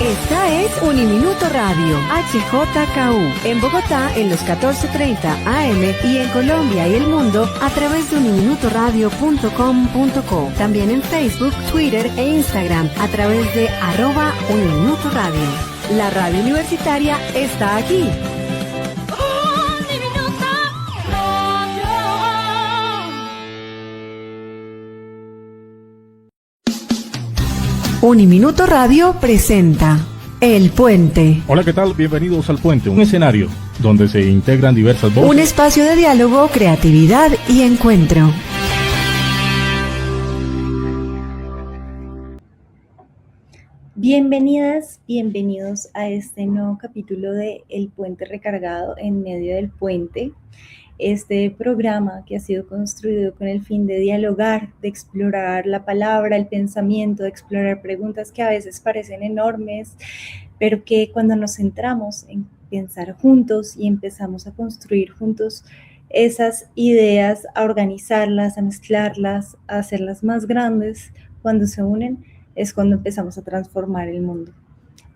Esta es Uniminuto Radio, HJKU, en Bogotá en los 14:30 AM y en Colombia y el mundo a través de uniminutoradio.com.co. También en Facebook, Twitter e Instagram a través de @Uniminuto Radio. La radio universitaria está aquí. Uniminuto Radio presenta El Puente. Hola, ¿qué tal? Bienvenidos al Puente, un escenario donde se integran diversas voces. Un espacio de diálogo, creatividad y encuentro. Bienvenidas, bienvenidos a este nuevo capítulo de El Puente Recargado en medio del puente. Este programa que ha sido construido con el fin de dialogar, de explorar la palabra, el pensamiento, de explorar preguntas que a veces parecen enormes, pero que cuando nos centramos en pensar juntos y empezamos a construir juntos esas ideas, a organizarlas, a mezclarlas, a hacerlas más grandes, cuando se unen, es cuando empezamos a transformar el mundo.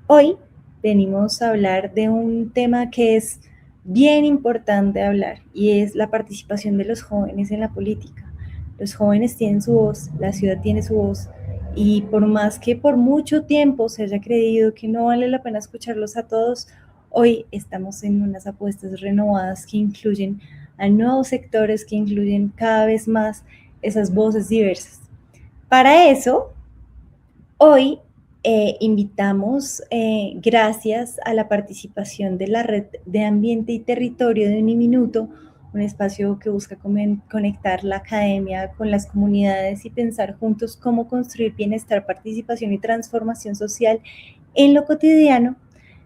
Hoy venimos a hablar de un tema que es bien importante hablar, y es la participación de los jóvenes en la política. Los jóvenes tienen su voz, la ciudad tiene su voz, y por más que por mucho tiempo se haya creído que no vale la pena escucharlos a todos, hoy estamos en unas apuestas renovadas que incluyen a nuevos sectores, que incluyen cada vez más esas voces diversas. Para eso, hoy invitamos, gracias a la participación de la Red de Ambiente y Territorio de Uniminuto, un espacio que busca conectar la academia con las comunidades y pensar juntos cómo construir bienestar, participación y transformación social en lo cotidiano.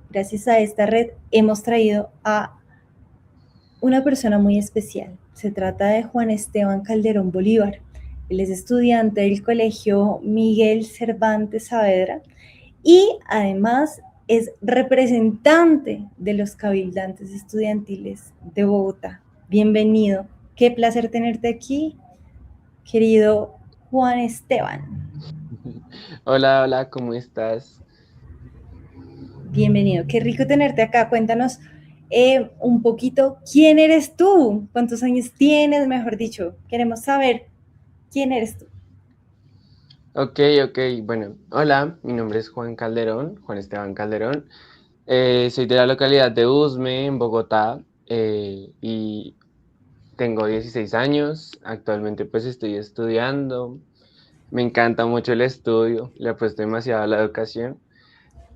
Gracias a esta red hemos traído a una persona muy especial. Se trata de Juan Esteban Calderón Bolívar. Él es estudiante del Colegio Miguel Cervantes Saavedra y además es representante de los cabildantes estudiantiles de Bogotá. Bienvenido. Qué placer tenerte aquí, querido Juan Esteban. Hola, hola, ¿cómo estás? Bienvenido. Qué rico tenerte acá. Cuéntanos un poquito, ¿quién eres tú? ¿Cuántos años tienes? Mejor dicho, queremos saber quién eres tú. Ok, bueno, hola, mi nombre es Juan Calderón, Juan Esteban Calderón. Soy de la localidad de Usme, en Bogotá, y tengo 16 años. Actualmente pues estoy estudiando. Me encanta mucho el estudio, le apuesto demasiado a la educación.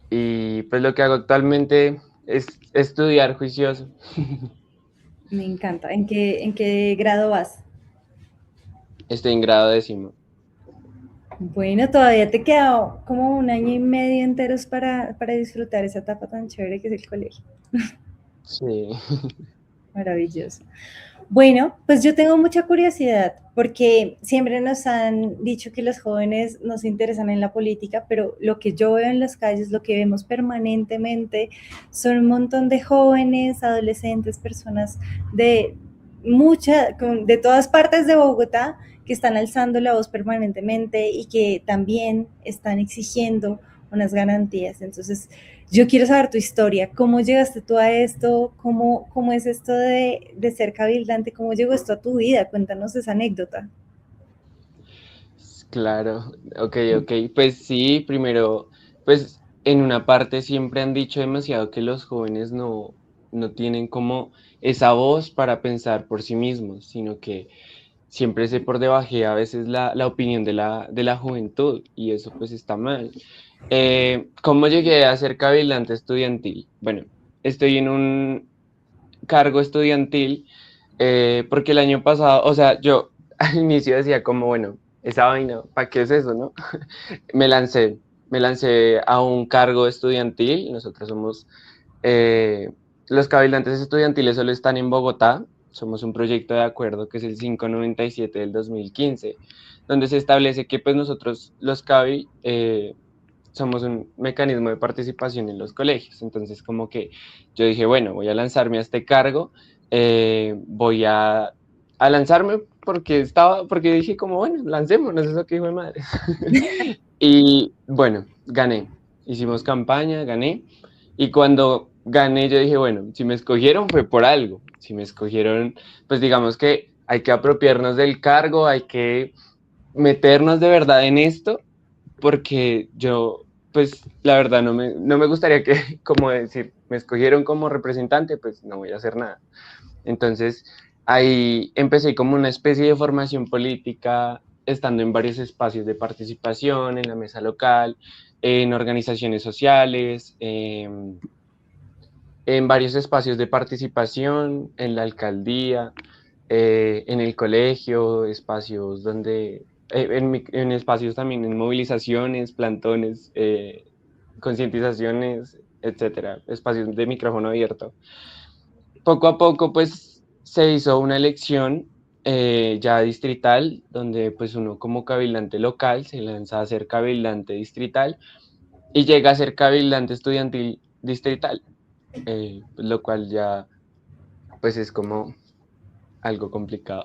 Y pues lo que hago actualmente es estudiar juicioso. Me encanta. ¿En qué grado vas? Estoy en grado 10º. Bueno, todavía te queda como un año y medio enteros para disfrutar esa etapa tan chévere que es el colegio. Sí. Maravilloso. Bueno, pues yo tengo mucha curiosidad porque siempre nos han dicho que los jóvenes no se interesan en la política, pero lo que yo veo en las calles, lo que vemos permanentemente, son un montón de jóvenes, adolescentes, personas de todas partes de Bogotá que están alzando la voz permanentemente y que también están exigiendo unas garantías. Entonces, yo quiero saber tu historia. ¿Cómo llegaste tú a esto? ¿Cómo es esto de ser cabildante? ¿Cómo llegó esto a tu vida? Cuéntanos esa anécdota. Claro, ok. Pues sí, primero, pues en una parte siempre han dicho demasiado que los jóvenes no tienen como esa voz para pensar por sí mismos, sino que siempre se por debajea a veces la opinión de la juventud, y eso pues está mal. ¿Cómo llegué a ser cabildante estudiantil? Bueno, estoy en un cargo estudiantil porque el año pasado, o sea, yo al inicio decía como, bueno, esa vaina, ¿para qué es eso, no? me lancé a un cargo estudiantil. Nosotros somos, los cabildantes estudiantiles solo están en Bogotá. Somos un proyecto de acuerdo que es el 597 del 2015, donde se establece que pues nosotros, los cabil, somos un mecanismo de participación en los colegios. Entonces como que yo dije, bueno, voy a lanzarme a este cargo, voy a lanzarme porque dije como, bueno, lancémonos, eso que hijo de madre. Y bueno, gané. hicimos campaña, gané, y cuando gané yo dije, bueno, si me escogieron fue por algo, si me escogieron, pues digamos que hay que apropiarnos del cargo, hay que meternos de verdad en esto, porque yo, pues la verdad no me gustaría que, como decir, me escogieron como representante, pues no voy a hacer nada. Entonces, ahí empecé como una especie de formación política, estando en varios espacios de participación, en la mesa local, en organizaciones sociales, en varios espacios de participación, en la alcaldía, en el colegio, espacios donde, en espacios también, en movilizaciones, plantones, concientizaciones, etcétera, espacios de micrófono abierto. Poco a poco, pues, se hizo una elección ya distrital, donde pues uno como cabildante local se lanza a ser cabildante distrital y llega a ser cabildante estudiantil distrital, lo cual ya pues es como algo complicado.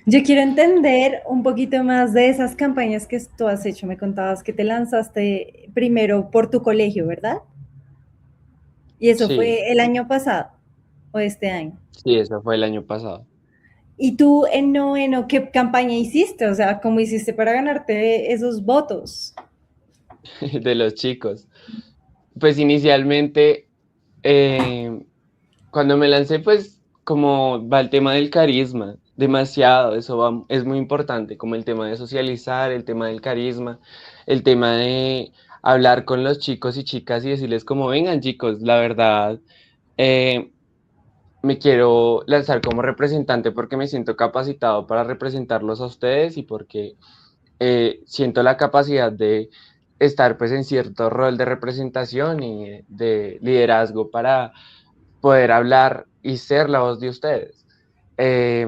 Yo quiero entender un poquito más de esas campañas que tú has hecho. Me contabas que te lanzaste primero por tu colegio, ¿verdad? Y eso Sí, fue el año pasado o este año. sí, eso fue el año pasado. ¿Y tú en noveno qué campaña hiciste? O sea, ¿cómo hiciste para ganarte esos votos? De los chicos. Pues inicialmente, eh, cuando me lancé, pues como va el tema del carisma, demasiado, eso va, es muy importante, como el tema de socializar, el tema del carisma, el tema de hablar con los chicos y chicas y decirles como, vengan chicos, la verdad, eh, me quiero lanzar como representante porque me siento capacitado para representarlos a ustedes y porque siento la capacidad de estar pues en cierto rol de representación y de liderazgo para poder hablar y ser la voz de ustedes. Eh,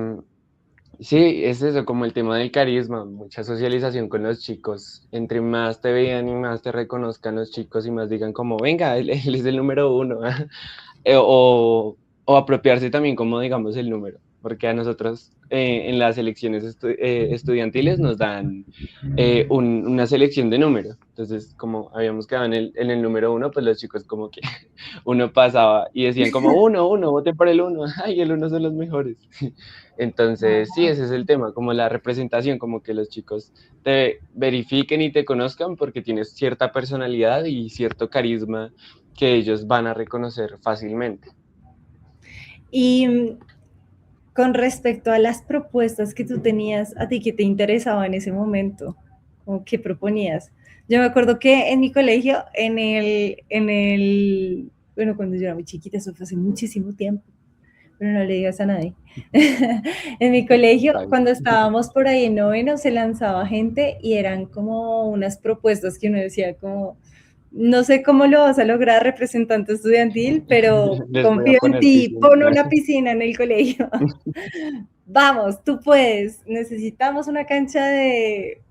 sí, es eso, como el tema del carisma, mucha socialización con los chicos. Entre más te vean y más te reconozcan los chicos y más digan como, venga, él es el número uno. O apropiarse también como digamos el número, porque a nosotros en las elecciones estudiantiles nos dan una selección de números, entonces como habíamos quedado en el número uno, pues los chicos como que uno pasaba y decían como uno, voten por el uno, ay, el uno son los mejores. Entonces sí, ese es el tema, como la representación, como que los chicos te verifiquen y te conozcan porque tienes cierta personalidad y cierto carisma que ellos van a reconocer fácilmente. Y con respecto a las propuestas que tú tenías, a ti que te interesaba en ese momento, o qué proponías. Yo me acuerdo que en mi colegio, bueno, cuando yo era muy chiquita, eso fue hace muchísimo tiempo, pero no le digas a nadie. En mi colegio, cuando estábamos por ahí en noveno, se lanzaba gente y eran como unas propuestas que uno decía como, no sé cómo lo vas a lograr, representante estudiantil, pero Les voy a confío en poner ti, piscina. pon una piscina en el colegio. Vamos, tú puedes, necesitamos una cancha de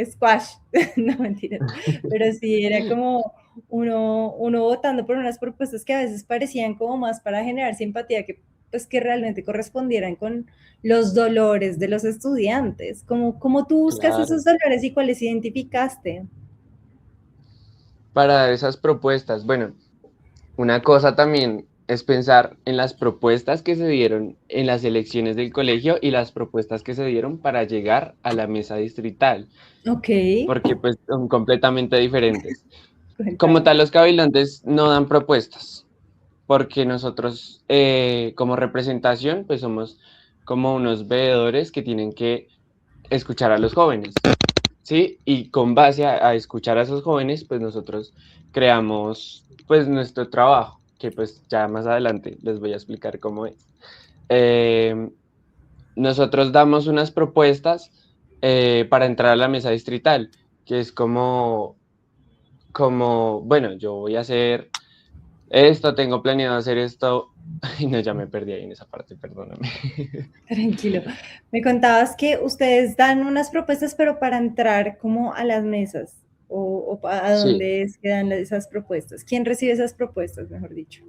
squash, no mentiras, pero sí, era como uno votando por unas propuestas que a veces parecían como más para generar simpatía que pues que realmente correspondieran con los dolores de los estudiantes. ¿Cómo tú buscas Claro. esos dolores y cuáles identificaste? Para esas propuestas, bueno, una cosa también es pensar en las propuestas que se dieron en las elecciones del colegio y las propuestas que se dieron para llegar a la mesa distrital, Ok, porque pues son completamente diferentes. Como cuéntame. tal, los cabildantes no dan propuestas, porque nosotros como representación pues somos como unos veedores que tienen que escuchar a los jóvenes. ¿Sí? Y con base a escuchar a esos jóvenes, pues nosotros creamos pues nuestro trabajo, que pues ya más adelante les voy a explicar cómo es. Eh, Nosotros damos unas propuestas para entrar a la mesa distrital, que es como, bueno, yo voy a hacer esto, tengo planeado hacer esto. Ay, no, ya me perdí ahí en esa parte, perdóname. Tranquilo. Me contabas que ustedes dan unas propuestas, pero para entrar como a las mesas, a Sí, dónde es que dan esas propuestas. ¿Quién recibe esas propuestas, mejor dicho?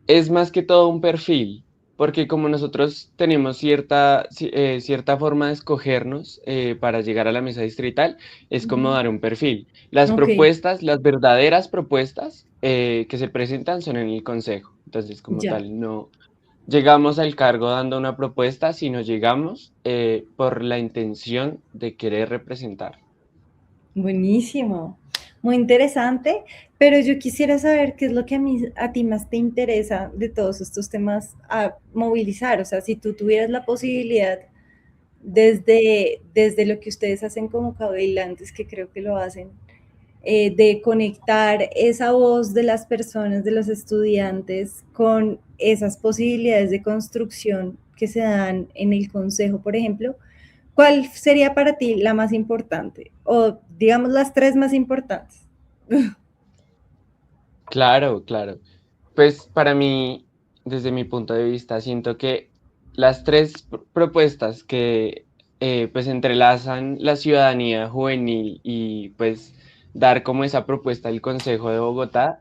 es más que todo un perfil. porque como nosotros tenemos cierta forma de escogernos para llegar a la mesa distrital, es como Ujú. dar un perfil. Las Ok, propuestas, las verdaderas propuestas que se presentan son en el consejo. Entonces, como ya. tal, no llegamos al cargo dando una propuesta, sino llegamos por la intención de querer representar. Buenísimo, muy interesante, pero yo quisiera saber qué es lo que a ti más te interesa de todos estos temas a movilizar, o sea, si tú tuvieras la posibilidad desde lo que ustedes hacen como cabildantes, que creo que lo hacen, de conectar esa voz de las personas, de los estudiantes, con esas posibilidades de construcción que se dan en el consejo, por ejemplo, ¿cuál sería para ti la más importante? O digamos las tres más importantes. Claro, claro. Pues para mí, desde mi punto de vista, siento que las tres propuestas que pues entrelazan la ciudadanía juvenil y pues dar como esa propuesta al Consejo de Bogotá,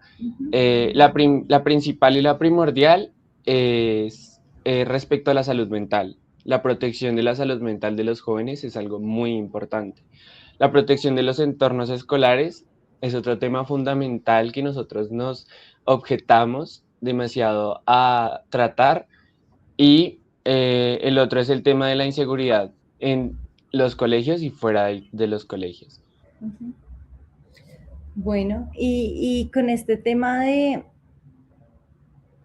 la principal y la primordial es respecto a la salud mental. La protección de la salud mental de los jóvenes es algo muy importante. La protección de los entornos escolares es otro tema fundamental que nosotros nos objetamos demasiado a tratar y el otro es el tema de la inseguridad en los colegios y fuera de los colegios. Ujú. Bueno, y con este tema de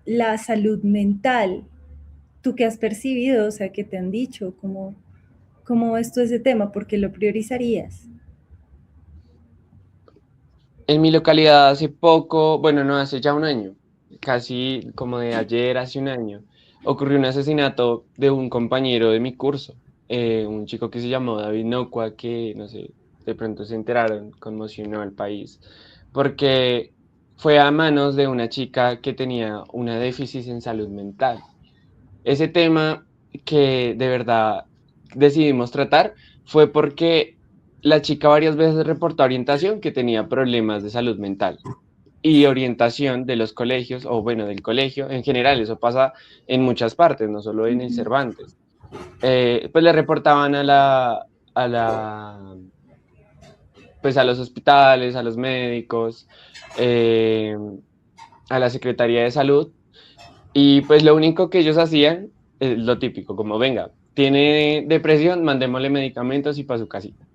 la salud mental, ¿tú qué has percibido? O sea, ¿qué te han dicho? ¿Cómo ves tú ese tema? ¿Por qué lo priorizarías? En mi localidad hace poco, bueno, no, hace ya un año, casi como de ayer, hace un año, ocurrió un asesinato de un compañero de mi curso, un chico que se llamó David Nocua, que no sé, de pronto se enteraron, conmocionó al país, porque fue a manos de una chica que tenía una déficit en salud mental. Ese tema que de verdad decidimos tratar fue porque la chica varias veces reportó a orientación que tenía problemas de salud mental y orientación de los colegios, o bueno, del colegio en general, eso pasa en muchas partes, no solo en el Ujú. Cervantes. Pues le reportaban a la, pues a los hospitales, a los médicos, eh, a la Secretaría de Salud, y pues lo único que ellos hacían es lo típico, como venga, tiene depresión, mandémosle medicamentos y para su casita.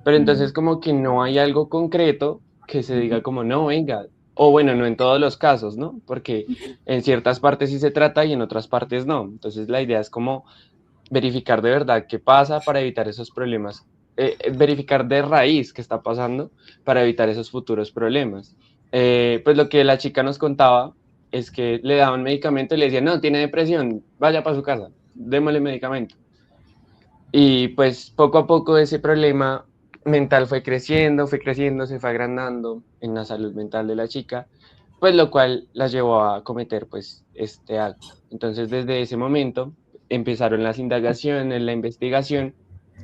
Pero Mm. entonces como que no hay algo concreto que se diga como, no, venga, o bueno, no en todos los casos, ¿no? Porque en ciertas partes sí se trata y en otras partes no. Entonces la idea es como verificar de verdad qué pasa para evitar esos problemas, verificar de raíz qué está pasando para evitar esos futuros problemas. Pues lo que la chica nos contaba es que le daban medicamento y le decían, no, tiene depresión, vaya para su casa, démosle medicamento. Y pues poco a poco ese problema mental fue creciendo, se fue agrandando en la salud mental de la chica, pues lo cual la llevó a cometer pues este acto. Entonces desde ese momento empezaron las indagaciones, la investigación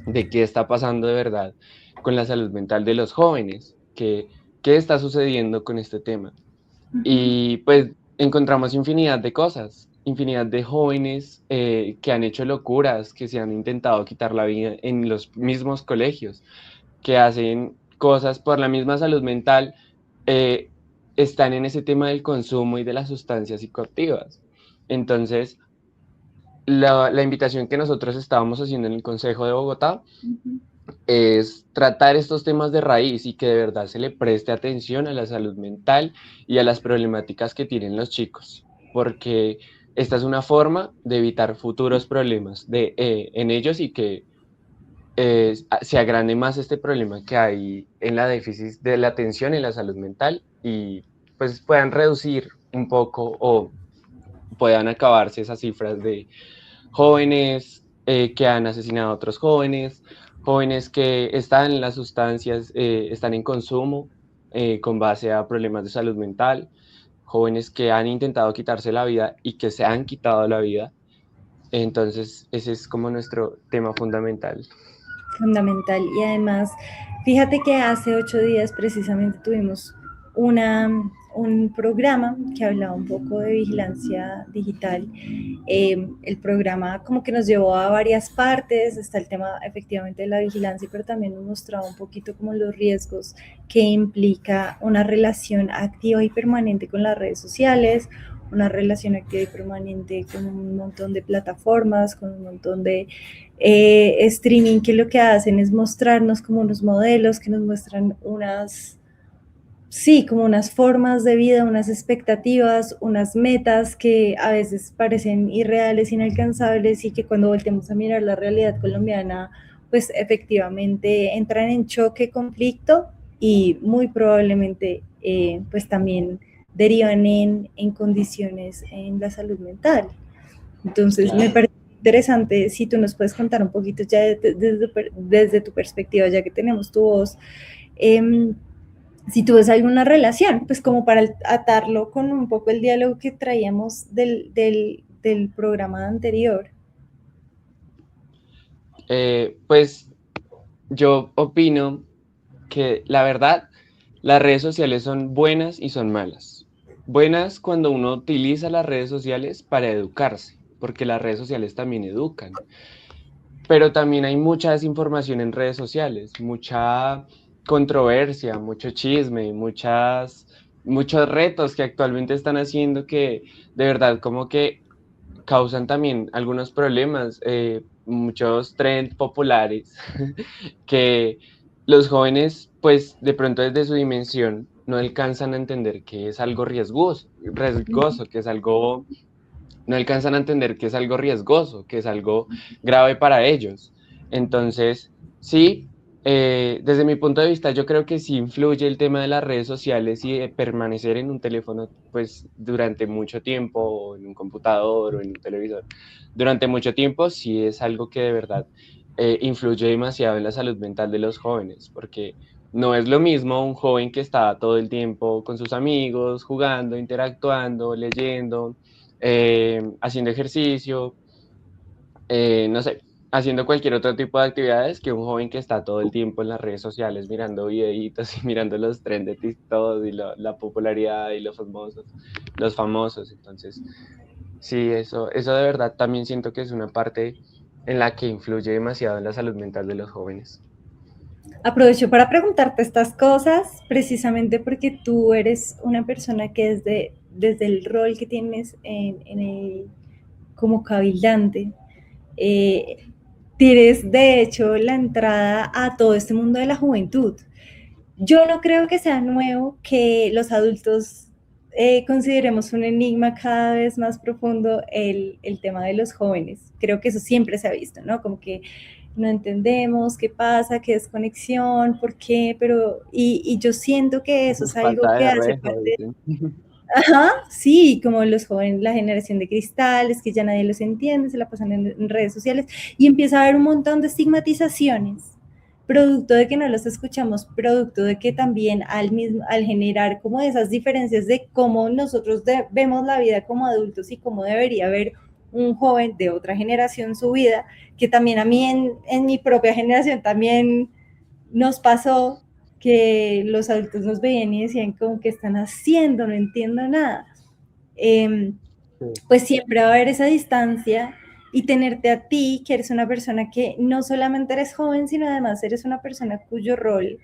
de qué está pasando de verdad con la salud mental de los jóvenes, qué está sucediendo con este tema. Ujú. Y pues encontramos infinidad de cosas, infinidad de jóvenes que han hecho locuras, que se han intentado quitar la vida en los mismos colegios, que hacen cosas por la misma salud mental, eh, están en ese tema del consumo y de las sustancias psicoactivas. Entonces, la invitación que nosotros estábamos haciendo en el Consejo de Bogotá Ujú. es tratar estos temas de raíz y que de verdad se le preste atención a la salud mental y a las problemáticas que tienen los chicos, porque esta es una forma de evitar futuros problemas en ellos y que se agrande más este problema que hay en la déficit de la atención en la salud mental y pues puedan reducir un poco o puedan acabarse esas cifras de jóvenes que han asesinado a otros jóvenes, jóvenes que están en las sustancias, están en consumo con base a problemas de salud mental, jóvenes que han intentado quitarse la vida y que se han quitado la vida. Entonces, ese es como nuestro tema fundamental. Fundamental. Y además, fíjate que hace 8 días precisamente tuvimos una un programa que hablaba un poco de vigilancia digital. El programa como que nos llevó a varias partes, está el tema efectivamente de la vigilancia, pero también nos mostraba un poquito como los riesgos que implica una relación activa y permanente con las redes sociales, una relación activa y permanente con un montón de plataformas, con un montón de streaming que lo que hacen es mostrarnos como unos modelos que nos muestran como unas formas de vida, unas expectativas, unas metas que a veces parecen irreales, inalcanzables y que cuando volteamos a mirar la realidad colombiana, pues efectivamente entran en choque, conflicto y muy probablemente pues también derivan en condiciones en la salud mental. Entonces, claro, me parece interesante si tú nos puedes contar un poquito ya desde tu perspectiva, ya que tenemos tu voz, si tú ves alguna relación, pues como para atarlo con un poco el diálogo que traíamos del programa anterior. Pues yo opino que la verdad, las redes sociales son buenas y son malas. Buenas cuando uno utiliza las redes sociales para educarse, porque las redes sociales también educan. Pero también hay mucha desinformación en redes sociales, mucha controversia, mucho chisme, muchos retos que actualmente están haciendo que de verdad como que causan también algunos problemas, muchos trends populares que los jóvenes pues de pronto desde su dimensión no alcanzan a entender que es algo riesgoso, que es algo, no alcanzan a entender que es algo riesgoso, que es algo grave para ellos. Entonces, sí, desde mi punto de vista, yo creo que sí influye el tema de las redes sociales y de permanecer en un teléfono pues durante mucho tiempo, o en un computador o en un televisor, durante mucho tiempo, sí es algo que de verdad influye demasiado en la salud mental de los jóvenes, porque no es lo mismo un joven que está todo el tiempo con sus amigos, jugando, interactuando, leyendo, haciendo ejercicio, no sé, haciendo cualquier otro tipo de actividades que un joven que está todo el tiempo en las redes sociales mirando videitos y mirando los trends de TikTok y la popularidad y los famosos. Entonces, sí, eso de verdad también siento que es una parte en la que influye demasiado en la salud mental de los jóvenes. Aprovecho para preguntarte estas cosas precisamente porque tú eres una persona que desde el rol que tienes como cabildante, tienes de hecho la entrada a todo este mundo de la juventud. Yo no creo que sea nuevo que los adultos consideremos un enigma cada vez más profundo el tema de los jóvenes. Creo que eso siempre se ha visto, ¿no? Como que no entendemos qué pasa, qué desconexión, por qué, y yo siento que eso es algo que hace parte. Ajá, sí, como los jóvenes, la generación de cristales, que ya nadie los entiende, se la pasan en redes sociales, y empieza a haber un montón de estigmatizaciones, producto de que no los escuchamos, producto de que también al generar como esas diferencias de cómo nosotros vemos la vida como adultos y cómo debería ver un joven de otra generación su vida, que también a mí en mi propia generación también nos pasó que los adultos nos veían y decían como que están haciendo, no entiendo nada. Pues siempre va a haber esa distancia y tenerte a ti, que eres una persona que no solamente eres joven, sino además eres una persona cuyo rol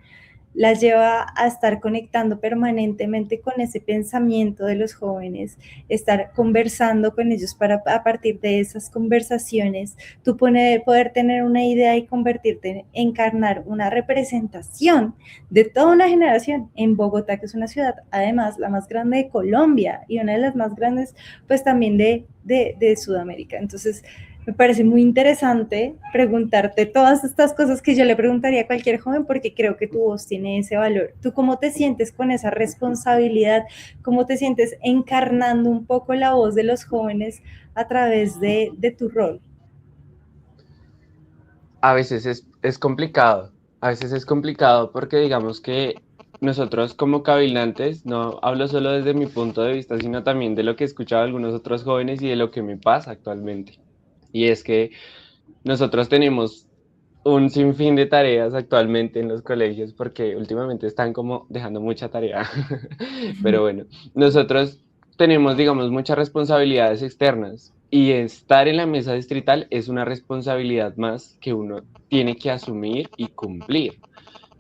las lleva a estar conectando permanentemente con ese pensamiento de los jóvenes, estar conversando con ellos para a partir de esas conversaciones tú poder tener una idea y convertirte, encarnar una representación de toda una generación en Bogotá, que es una ciudad además la más grande de Colombia y una de las más grandes pues también de Sudamérica. Entonces me parece muy interesante preguntarte todas estas cosas que yo le preguntaría a cualquier joven porque creo que tu voz tiene ese valor. ¿Tú cómo te sientes con esa responsabilidad? ¿Cómo te sientes encarnando un poco la voz de los jóvenes a través de tu rol? A veces es complicado, porque digamos que nosotros como cabildantes, no hablo solo desde mi punto de vista, sino también de lo que he escuchado de algunos otros jóvenes y de lo que me pasa actualmente. Y es que nosotros tenemos un sinfín de tareas actualmente en los colegios porque últimamente están como dejando mucha tarea. Pero bueno, nosotros tenemos, digamos, muchas responsabilidades externas y estar en la mesa distrital es una responsabilidad más que uno tiene que asumir y cumplir.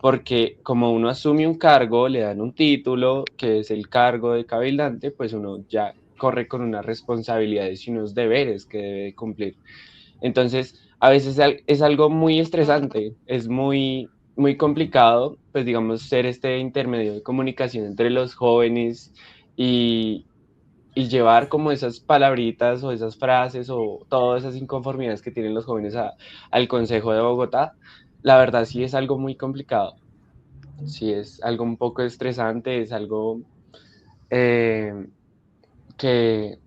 Porque como uno asume un cargo, le dan un título, que es el cargo de cabildante, pues uno ya corre con unas responsabilidades y unos deberes que debe cumplir. Entonces, a veces es algo muy estresante, es muy complicado, pues digamos, ser este intermedio de comunicación entre los jóvenes y, y llevar como esas palabritas o esas frases o todas esas inconformidades que tienen los jóvenes al Consejo de Bogotá. La verdad sí es algo muy complicado, sí es algo un poco estresante, es algo eh, que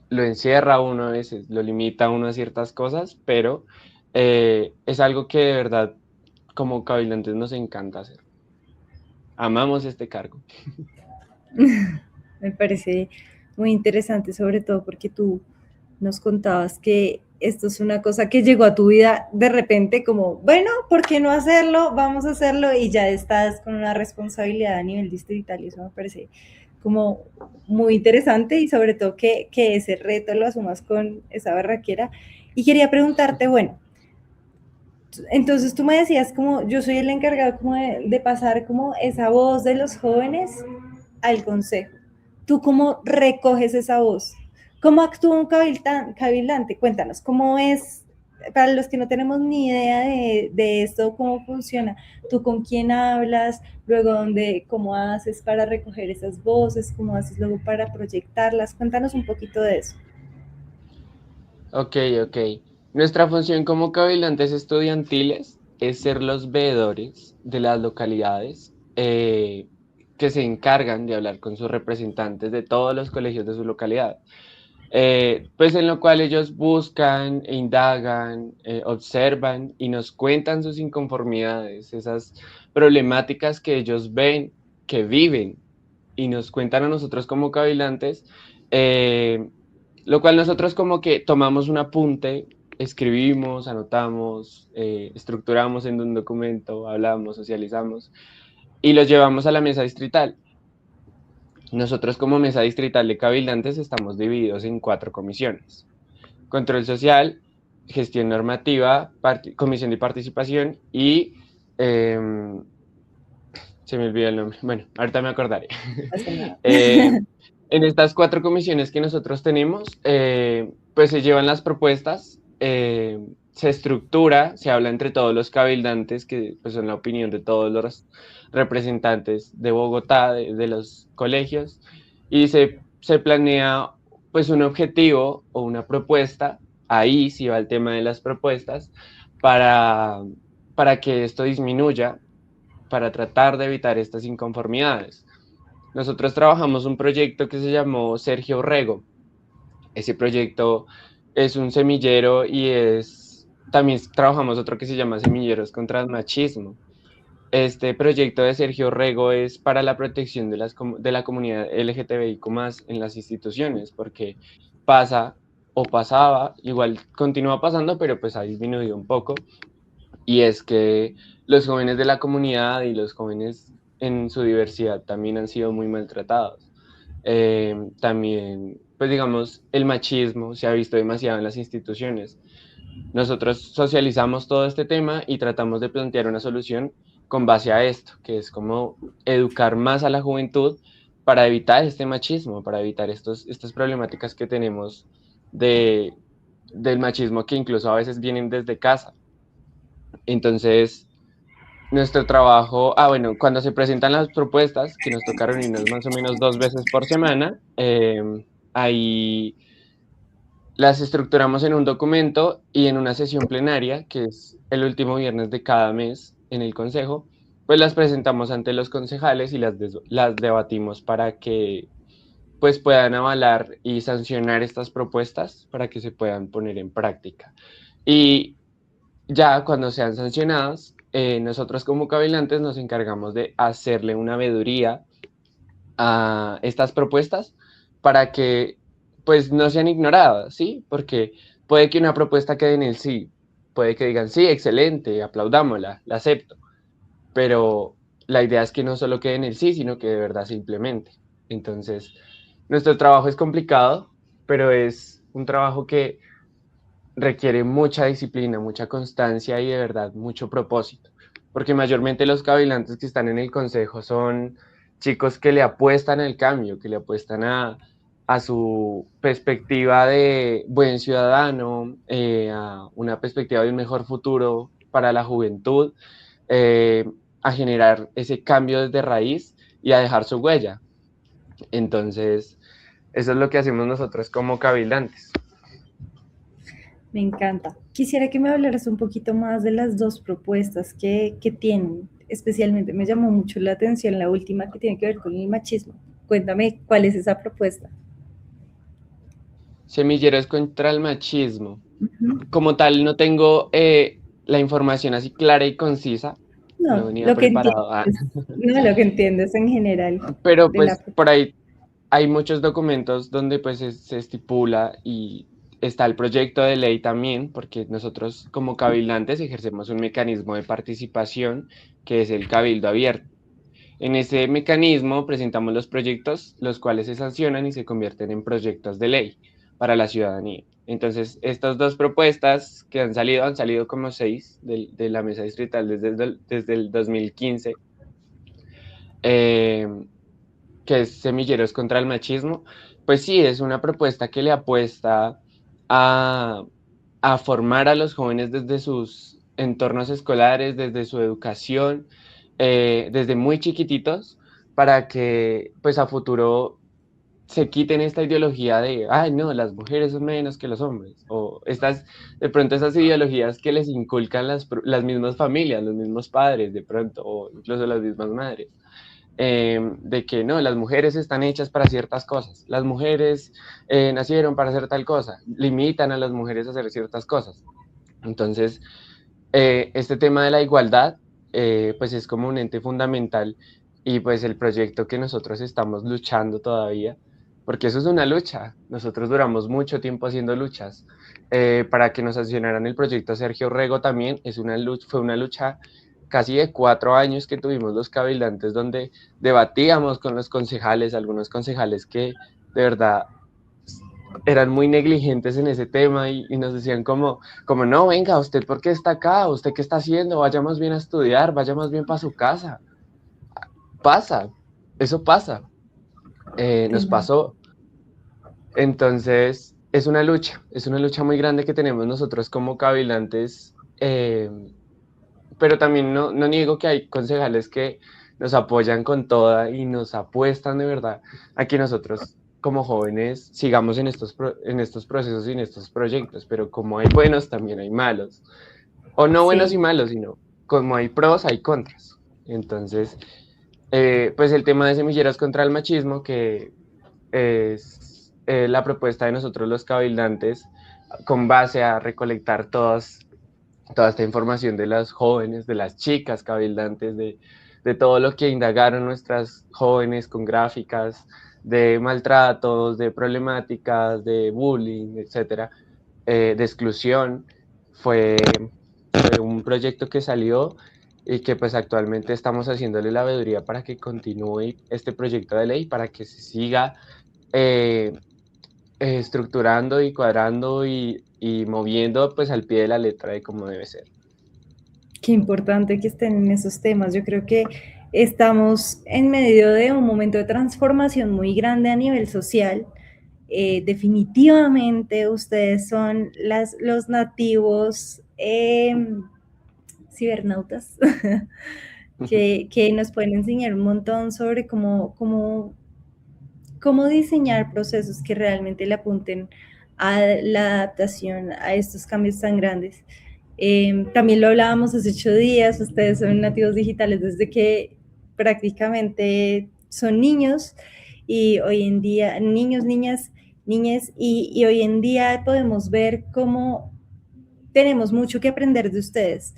lo encierra a uno a veces, lo limita a uno a ciertas cosas, pero es algo que de verdad como cabildantes nos encanta hacer. Amamos este cargo. Me parece muy interesante, sobre todo porque tú nos contabas que esto es una cosa que llegó a tu vida de repente como, bueno, ¿por qué no hacerlo? Vamos a hacerlo y ya estás con una responsabilidad a nivel distrital y eso me parece como muy interesante y sobre todo que ese reto lo asumas con esa barraquera. Y quería preguntarte, bueno, entonces tú me decías como yo soy el encargado como de pasar como esa voz de los jóvenes al consejo. ¿Tú cómo recoges esa voz? ¿Cómo actúa un cabildante? Cuéntanos, ¿cómo es, para los que no tenemos ni idea de esto, cómo funciona? ¿Tú con quién hablas? Luego, ¿cómo haces para recoger esas voces? ¿Cómo haces luego para proyectarlas? Cuéntanos un poquito de eso. Ok, ok. Nuestra función como cabildantes estudiantiles es ser los veedores de las localidades que se encargan de hablar con sus representantes de todos los colegios de su localidad. Pues en lo cual ellos buscan, e indagan, observan y nos cuentan sus inconformidades, esas problemáticas que ellos ven, que viven y nos cuentan a nosotros como cabildantes, lo cual nosotros como que tomamos un apunte, escribimos, anotamos, estructuramos en un documento, hablamos, socializamos y los llevamos a la mesa distrital. Nosotros como mesa distrital de cabildantes estamos divididos en 4 comisiones. Control social, gestión normativa, comisión de participación y... se me olvidó el nombre. Bueno, ahorita me acordaré. En estas 4 comisiones que nosotros tenemos, pues se llevan las propuestas, se estructura, se habla entre todos los cabildantes, que pues, son la opinión de todos los representantes de Bogotá, de los colegios, y se planea pues un objetivo o una propuesta, ahí sí va el tema de las propuestas, para, para que esto disminuya, para tratar de evitar estas inconformidades. Nosotros trabajamos un proyecto que se llamó Sergio Rego. Ese proyecto es un semillero y también trabajamos otro que se llama Semilleros contra el Machismo. Este proyecto de Sergio Rego es para la protección de la comunidad LGTBIQ+ en las instituciones, porque pasa o pasaba, igual continúa pasando, pero pues ha disminuido un poco, y es que los jóvenes de la comunidad y los jóvenes en su diversidad también han sido muy maltratados. También, pues digamos, el machismo se ha visto demasiado en las instituciones. Nosotros socializamos todo este tema y tratamos de plantear una solución con base a esto, que es como educar más a la juventud para evitar este machismo, para evitar estas problemáticas que tenemos del machismo que incluso a veces vienen desde casa. Entonces, nuestro trabajo, bueno, cuando se presentan las propuestas, que nos toca reunirnos más o menos 2 veces por semana, ahí las estructuramos en un documento y en una sesión plenaria, que es el último viernes de cada mes en el consejo, pues las presentamos ante los concejales y las debatimos para que pues puedan avalar y sancionar estas propuestas para que se puedan poner en práctica. Y ya cuando sean sancionadas, nosotros como cabildantes nos encargamos de hacerle una veeduría a estas propuestas para que pues no sean ignoradas, ¿sí? Porque puede que una propuesta quede en el sí, puede que digan, sí, excelente, aplaudámosla, la acepto, pero la idea es que no solo quede en el sí, sino que de verdad se implemente. Entonces, nuestro trabajo es complicado, pero es un trabajo que requiere mucha disciplina, mucha constancia y de verdad mucho propósito, porque mayormente los cavilantes que están en el consejo son chicos que le apuestan al cambio, que le apuestan a su perspectiva de buen ciudadano, a una perspectiva de un mejor futuro para la juventud, eh, a generar ese cambio desde raíz y a dejar su huella. Entonces, eso es lo que hacemos nosotros como cabildantes. Me encanta. Quisiera que me hablaras un poquito más de las dos propuestas que tienen. Especialmente me llamó mucho la atención la última que tiene que ver con el machismo. Cuéntame cuál es esa propuesta. Semilleros contra el machismo. Ujú. Como tal, no tengo la información así clara y concisa. No No, venía lo que preparado. entiendes, no, lo que entiendes en general Pero de la pues por propuesta. ahí hay muchos documentos donde pues se estipula y está el proyecto de ley también, porque nosotros como cabildantes ejercemos un mecanismo de participación que es el cabildo abierto. En ese mecanismo presentamos los proyectos, los cuales se sancionan y se convierten en proyectos de ley para la ciudadanía. Entonces, estas dos propuestas que han salido como 6 de la mesa distrital desde el 2015, eh, que es Semilleros contra el Machismo, pues sí, es una propuesta que le apuesta a, a formar a los jóvenes desde sus entornos escolares, desde su educación, desde muy chiquititos, para que pues a futuro se quiten esta ideología de, ay, no, las mujeres son menos que los hombres, o de pronto esas ideologías que les inculcan las mismas familias, los mismos padres, de pronto, o incluso las mismas madres, de que no, las mujeres están hechas para ciertas cosas, las mujeres nacieron para hacer tal cosa, limitan a las mujeres a hacer ciertas cosas. Entonces, este tema de la igualdad, pues es como un ente fundamental y pues el proyecto que nosotros estamos luchando todavía, porque eso es una lucha, nosotros duramos mucho tiempo haciendo luchas. Para que nos sancionaran el proyecto Sergio Rego también fue una lucha casi de 4 años que tuvimos los cabildantes donde debatíamos con los concejales, algunos concejales que de verdad eran muy negligentes en ese tema y nos decían como no, venga, ¿usted por qué está acá? ¿Usted qué está haciendo? Vaya más bien a estudiar, vaya más bien para su casa. Pasa, eso pasa, nos Sí. pasó. Entonces, es una lucha muy grande que tenemos nosotros como cabildantes, pero también no niego que hay concejales que nos apoyan con toda y nos apuestan de verdad a que nosotros como jóvenes sigamos en en estos procesos y en estos proyectos, pero como hay buenos, también hay malos. O no buenos y Sí. malos, sino como hay pros, hay contras. Entonces, pues el tema de semilleros contra el machismo, que es la propuesta de nosotros los cabildantes, con base a recolectar toda esta información de las jóvenes, de las chicas cabildantes, de todo lo que indagaron nuestras jóvenes con gráficas, de maltratos, de problemáticas, de bullying, etcétera, de exclusión. Fue, fue un proyecto que salió y que pues actualmente estamos haciéndole la veeduría para que continúe este proyecto de ley, para que se siga eh, estructurando y cuadrando y moviendo pues al pie de la letra de cómo debe ser. Qué importante que estén en esos temas. Yo creo que estamos en medio de un momento de transformación muy grande a nivel social. Definitivamente ustedes son los nativos cibernautas que nos pueden enseñar un montón sobre cómo diseñar procesos que realmente le apunten a la adaptación a estos cambios tan grandes. También lo hablábamos hace 8 días, ustedes son nativos digitales desde que prácticamente son niños y hoy en día, niños, niñas, niñas, y hoy en día podemos ver cómo tenemos mucho que aprender de ustedes.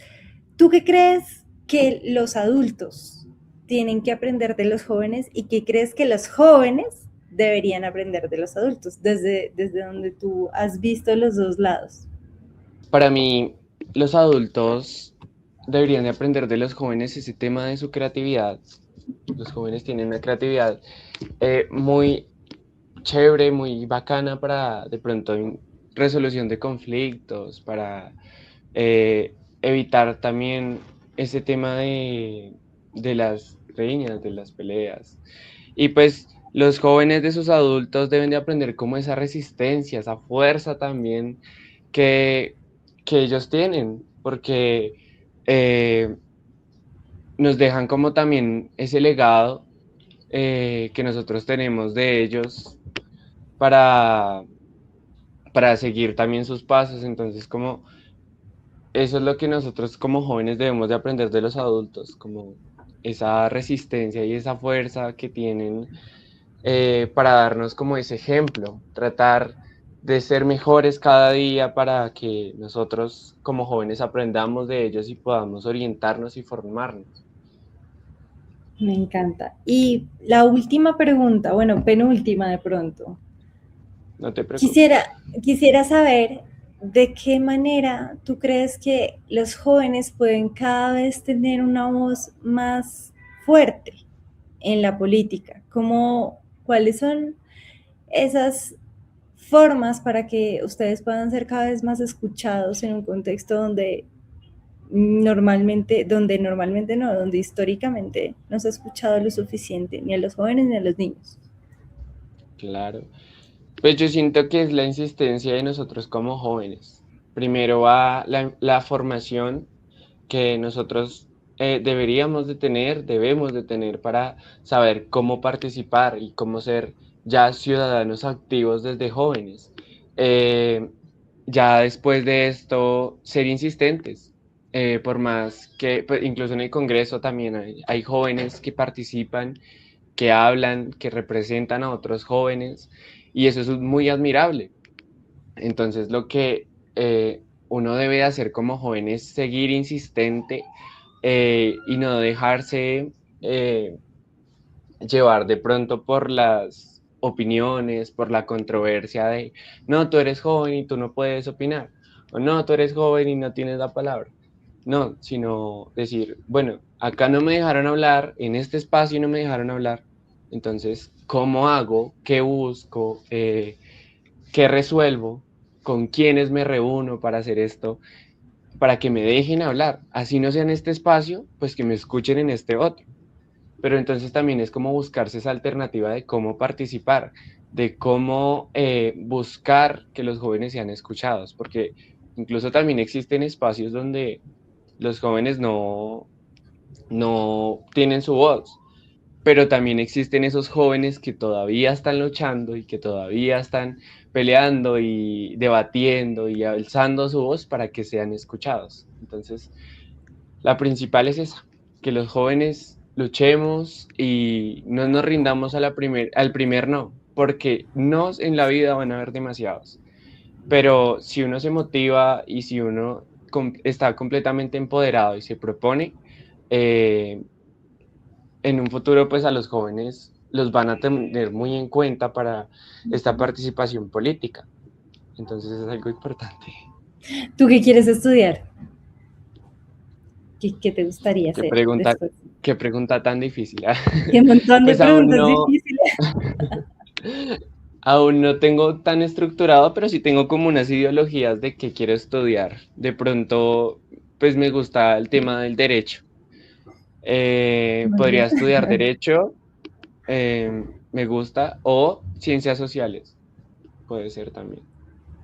¿Tú qué crees que los adultos tienen que aprender de los jóvenes y qué crees que los jóvenes deberían aprender de los adultos desde donde tú has visto los dos lados? Para mí, los adultos deberían de aprender de los jóvenes ese tema de su creatividad. Los jóvenes tienen una creatividad muy chévere, muy bacana para de pronto resolución de conflictos, para evitar también ese tema de las riñas, de las peleas. Y pues los jóvenes de sus adultos deben de aprender como esa resistencia, esa fuerza también que, que ellos tienen, porque nos dejan como también ese legado que nosotros tenemos de ellos para, para seguir también sus pasos. Entonces, como eso es lo que nosotros como jóvenes debemos de aprender de los adultos, como esa resistencia y esa fuerza que tienen para darnos como ese ejemplo, tratar de ser mejores cada día para que nosotros como jóvenes aprendamos de ellos y podamos orientarnos y formarnos. Me encanta. Y la última pregunta, bueno, penúltima de pronto. No te preocupes. Quisiera saber de qué manera tú crees que los jóvenes pueden cada vez tener una voz más fuerte en la política. ¿Cuáles son esas formas para que ustedes puedan ser cada vez más escuchados en un contexto donde donde históricamente no se ha escuchado lo suficiente ni a los jóvenes ni a los niños? Claro. Pues yo siento que es la insistencia de nosotros como jóvenes. Primero va la formación que nosotros debemos de tener para saber cómo participar y cómo ser ya ciudadanos activos desde jóvenes. Ya después de esto, ser insistentes. Por más que, pues, incluso en el Congreso también hay jóvenes que participan, que hablan, que representan a otros jóvenes, y eso es muy admirable. Entonces, lo que uno debe hacer como joven es seguir insistente y no dejarse llevar de pronto por las opiniones, por la controversia de, no, tú eres joven y tú no puedes opinar, o no, tú eres joven y no tienes la palabra. No, sino decir, bueno, acá no me dejaron hablar, en este espacio no me dejaron hablar, entonces, ¿cómo hago? ¿Qué busco? ¿Qué resuelvo? ¿Con quiénes me reúno para hacer esto? Para que me dejen hablar. Así no sea en este espacio, pues que me escuchen en este otro. Pero entonces también es como buscarse esa alternativa de cómo participar, de cómo buscar que los jóvenes sean escuchados, porque incluso también existen espacios donde los jóvenes no tienen su voz, pero también existen esos jóvenes que todavía están luchando y que todavía están peleando y debatiendo y alzando su voz para que sean escuchados. Entonces, la principal es esa, que los jóvenes luchemos y no nos rindamos al primer no, porque nos en la vida van a haber demasiados. Pero si uno se motiva y si uno está completamente empoderado y se propone, en un futuro pues a los jóvenes los van a tener muy en cuenta para esta participación política. Entonces es algo importante. ¿Tú qué quieres estudiar? ¿Qué te gustaría hacer después? Qué pregunta tan difícil. Qué montón de Pues aún preguntas no, difíciles. aún no tengo tan estructurado, pero sí tengo como unas ideologías de qué quiero estudiar. De pronto, pues me gusta el tema del derecho. Podría estudiar derecho, me gusta, o ciencias sociales, puede ser también.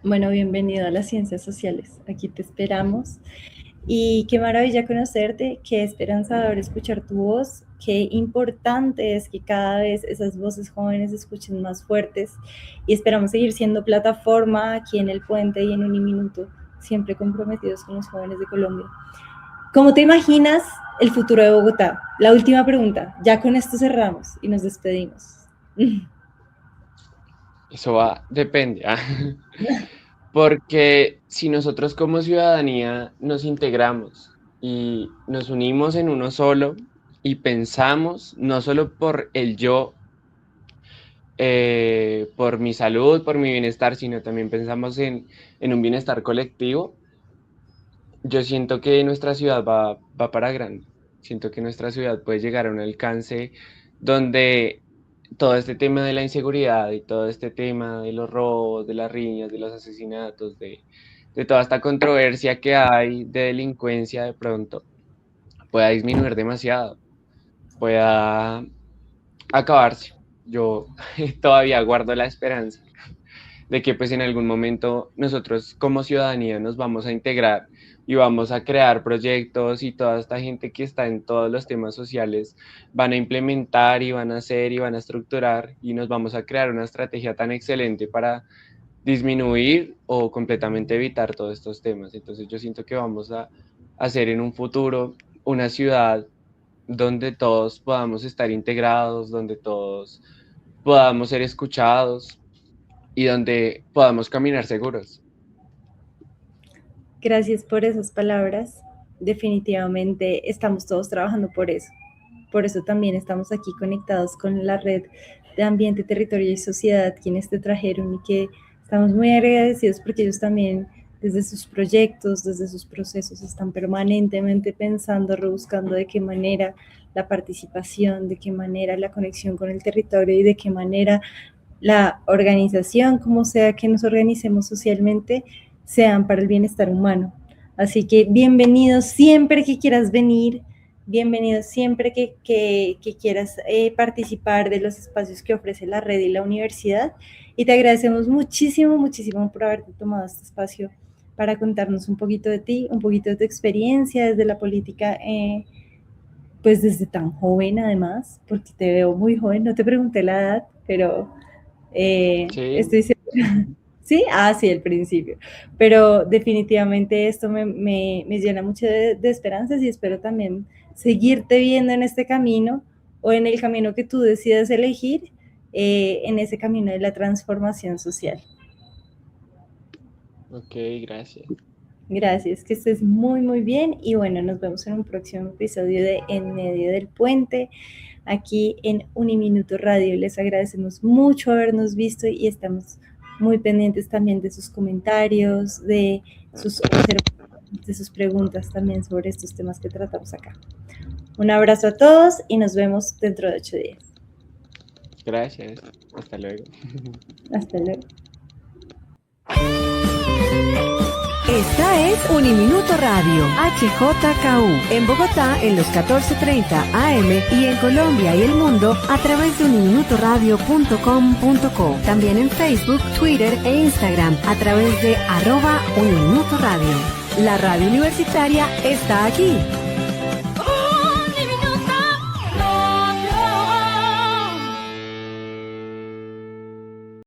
Bueno, bienvenido a las ciencias sociales. Aquí te esperamos. Y qué maravilla conocerte, qué esperanzador escuchar tu voz, qué importante es que cada vez esas voces jóvenes se escuchen más fuertes y esperamos seguir siendo plataforma aquí en El Puente y en Uniminuto, siempre comprometidos con los jóvenes de Colombia. ¿Cómo te imaginas el futuro de Bogotá? La última pregunta, ya con esto cerramos y nos despedimos. Eso depende. Porque si nosotros como ciudadanía nos integramos y nos unimos en uno solo y pensamos no solo por el yo, por mi salud, por mi bienestar, sino también pensamos en un bienestar colectivo, yo siento que nuestra ciudad va para grande. Siento que nuestra ciudad puede llegar a un alcance donde todo este tema de la inseguridad y todo este tema de los robos, de las riñas, de los asesinatos, de toda esta controversia que hay de delincuencia de pronto pueda disminuir demasiado, pueda acabarse. Yo todavía guardo la esperanza de que pues en algún momento nosotros como ciudadanía nos vamos a integrar y vamos a crear proyectos y toda esta gente que está en todos los temas sociales van a implementar y van a hacer y van a estructurar y nos vamos a crear una estrategia tan excelente para disminuir o completamente evitar todos estos temas. Entonces yo siento que vamos a hacer en un futuro una ciudad donde todos podamos estar integrados, donde todos podamos ser escuchados y donde podamos caminar seguros. Gracias por esas palabras. Definitivamente estamos todos trabajando por eso. Por eso también estamos aquí conectados con la red de Ambiente, Territorio y Sociedad, quienes te trajeron y que estamos muy agradecidos porque ellos también desde sus proyectos, desde sus procesos, están permanentemente pensando, rebuscando de qué manera la participación, de qué manera la conexión con el territorio y de qué manera la organización, como sea que nos organicemos socialmente, sean para el bienestar humano. Así que bienvenidos siempre que quieras venir, bienvenidos siempre que quieras participar de los espacios que ofrece la red y la universidad. Y te agradecemos muchísimo, muchísimo por haberte tomado este espacio para contarnos un poquito de ti, un poquito de tu experiencia desde la política, pues desde tan joven además, porque te veo muy joven, no te pregunté la edad, pero Sí, estoy segura. ¿Sí? Ah, sí, el principio. Pero definitivamente esto me llena mucho de esperanzas y espero también seguirte viendo en este camino o en el camino que tú decidas elegir, en ese camino de la transformación social. ok, gracias. Gracias, que estés muy, muy bien y bueno, nos vemos en un próximo episodio de En Medio del Puente, aquí en Uniminuto Radio. Les agradecemos mucho habernos visto y estamos muy pendientes también de sus comentarios, de sus observaciones, de sus preguntas también sobre estos temas que tratamos acá. Un abrazo a todos y nos vemos dentro de 8 días. Gracias. Hasta luego. Hasta luego. Esta es Uniminuto Radio, HJKU, en Bogotá en los 14:30 AM y en Colombia y el mundo a través de uniminutoradio.com.co. También en Facebook, Twitter e Instagram a través de @Uniminuto Radio. La radio universitaria está aquí.